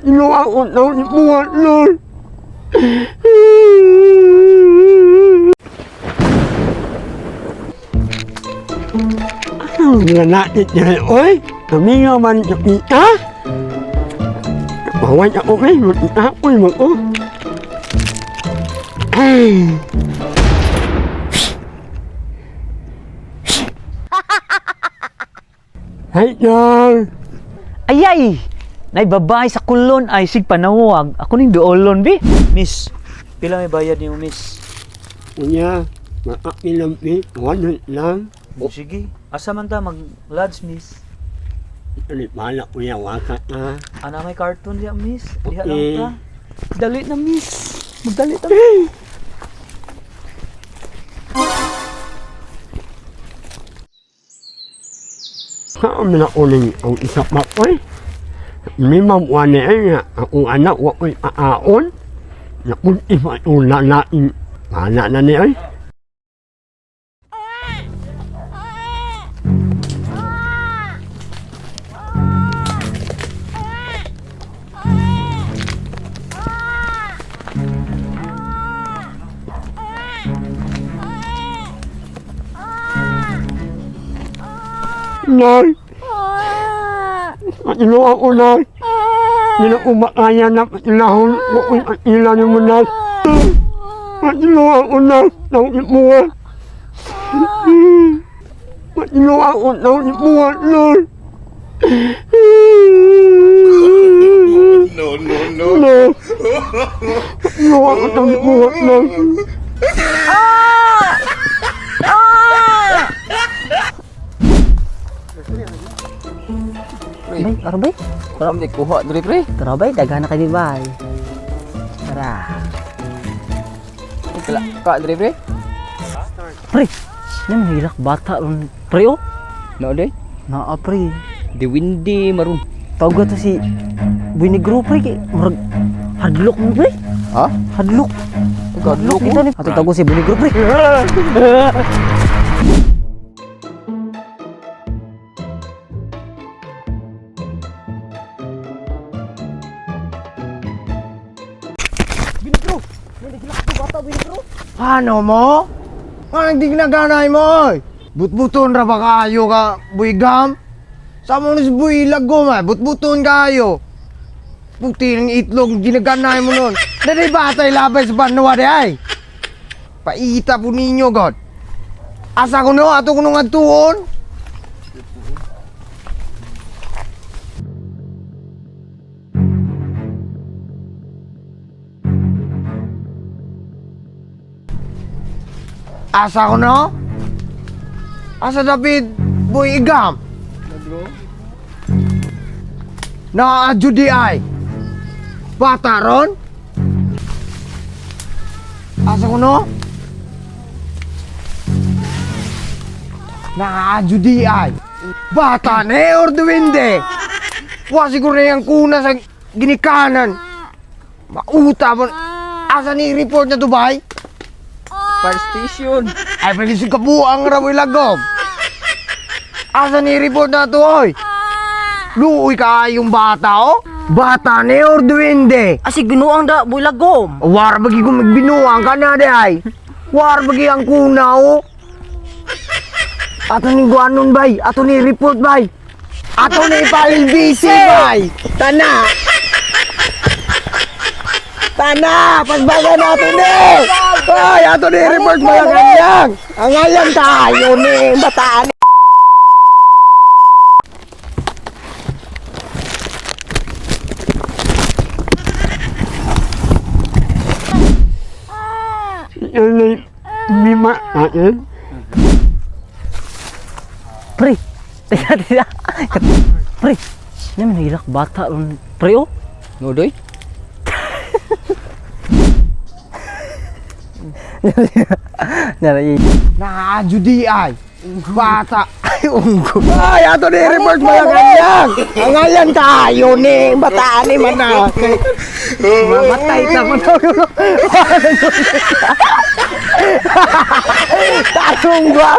Ginawa ko daw ni buhat nun. Nga natin niya, oy. Kami nga man yung ita. Bawal ako may mag-ita ko yung mga. Ay. Hay dong. Ayay! Nay babae sa kulon ay sig panawag. Ako ning duolon bi. Miss, pila may bayad niyo, miss? Kuya, makakilampi. Wala lang. Sige. Asa man ta mag-lodge, miss? Ulit mahala kuya, waka na. Ana may cartoon diya, miss. Diha Okay. lang ta. Dali na, miss. Magdali ta. Miss. Saan na uling ang isa pa ko eh. May mamuani ay akong anak wa ko'y aaon. Nakunti pa itong lalain. Mana na niya eh. Nay! Atilo ako, Nay! Hindi na ko makaya na patilahon ko kung atila niyo mo, Nay! Atilo ako, Nay! Tawag mo nga! Atilo ako, tawag mo nga, Nay! No! Atilo ako, tawag mo nga, Nay! Bay, arabay. Parang di kuha diri pre. Tara bay, daghan na kay bay. Tara. Kala ka diri pre. Pre, yan hilak bata ron. Pre oh. No day. Naa pre. Di windy maroon. Tawag to si Boy Negro pre kay murag hardlock mo pre. Ha? Hardlock. Hardlock dito ni. Ato tawag si Boy Negro pre. Ano mo? Anong di ginaganay mo? Butbuton ra ba kayo ka, buigam? Sama mo si buy lagom ay, butbuton kayo. Bukti ng itlog, ginaganay mo nun. Dali batay labay sa banwa di ay. Paita po ninyo, God. Asa ko no, ato ko nung atuon. Asa ko no? Asa David Boy Igam? Na-adyo di ay? Bata ron? Asa ko no? Na-adyo di ay? Bata ne or duwinde? Wa siguro na yung kuna sa ginikanan. Mauta mo. Asa ni report na to bay? Fire station. Ay, pag-isig kabuang ramoy lagom. Asa ni report na to, oy? Luoy ka yung bata, oh? Bata ni or duwende? Asig binuang da Boy Lagom. War bagi ko magbinuang ka na, day. War bagi ang kuna, oh? Ato ni guanon, bay. Ato ni report, bay. Ato ni palibisi, bay. Tana. Tana, pagbaga natin eh! Ay, ato ni report mga kanyang! Ang ayan tayo ni bataan ni... Yan ay mima natin. Pre. Tira. Pre, yan hilak bata ron. Pre oh. No day. Naadyo di ay! Bata! Ay, unggo! Ay, ato ni report mga kanyang! Ang ayan tayo ni bataan ni mana! Mamatay na mo na! Tatong gwa!